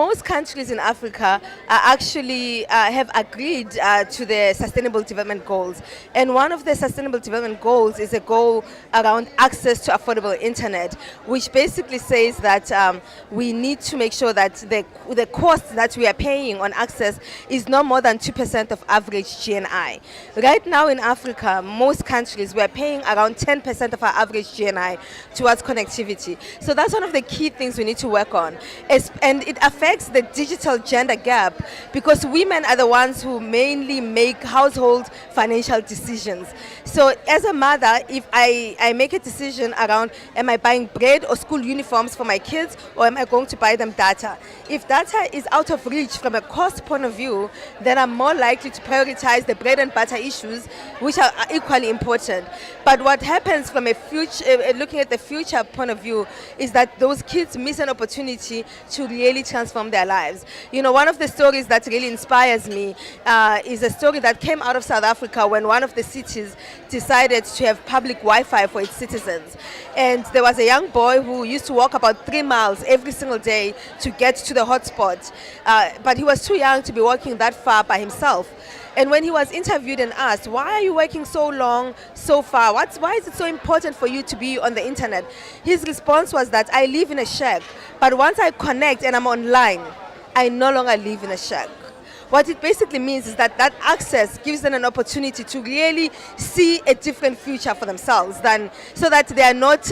most countries in Africa actually have agreed to the Sustainable Development Goals. And one of the Sustainable Development Goals is a goal around access to affordable internet, which basically says that we need to make sure that the cost that we are paying on access is no more than 2% of average GNI. Right now in Africa, most countries, we're paying around 10% of our average GNI towards connectivity. So that's one of the key things we need to work on. And it affects the digital gender gap because women are the ones who mainly make household financial decisions. So as a mother, if I make a decision around am I buying bread or school uniforms for my kids or am I going to buy them data? If data is out of reach from a cost point of view, then I'm more likely to prioritize the bread and butter issues, which are equally important. But what happens from a future, looking at the future point of view, is that those kids miss an opportunity to really transform their lives. You know, one of the stories that really inspires me is a story that came out of South Africa when one of the cities decided to have public Wi-Fi for its citizens. And there was a young boy who used to walk about 3 miles every single day to get to the hotspot. But he was too young to be walking that far by himself. And when he was interviewed and asked, why are you working so long, so far? Why is it so important for you to be on the internet? His response was that I live in a shack, but once I connect and I'm online, I no longer live in a shack. What it basically means is that that access gives them an opportunity to really see a different future for themselves, so that they are not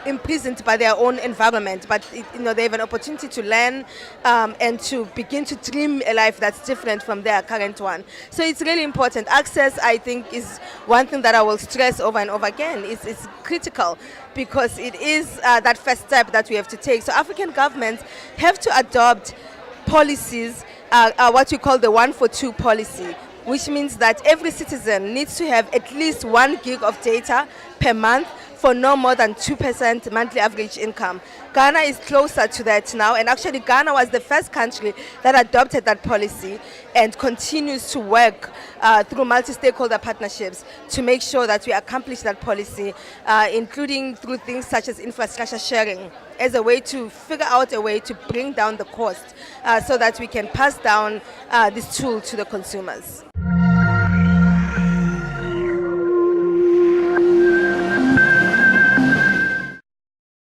imprisoned by their own environment, but they have an opportunity to learn and to begin to dream a life that's different from their current one. So it's really important. Access, I think, is one thing that I will stress over and over again. It's critical because it is that first step that we have to take. So African governments have to adopt policies, what we call the 1 for 2 policy, which means that every citizen needs to have at least 1 gig of data per month for no more than 2% monthly average income. Ghana is closer to that now, and actually Ghana was the first country that adopted that policy and continues to work through multi-stakeholder partnerships to make sure that we accomplish that policy, including through things such as infrastructure sharing, as a way to figure out a way to bring down the cost so that we can pass down this tool to the consumers.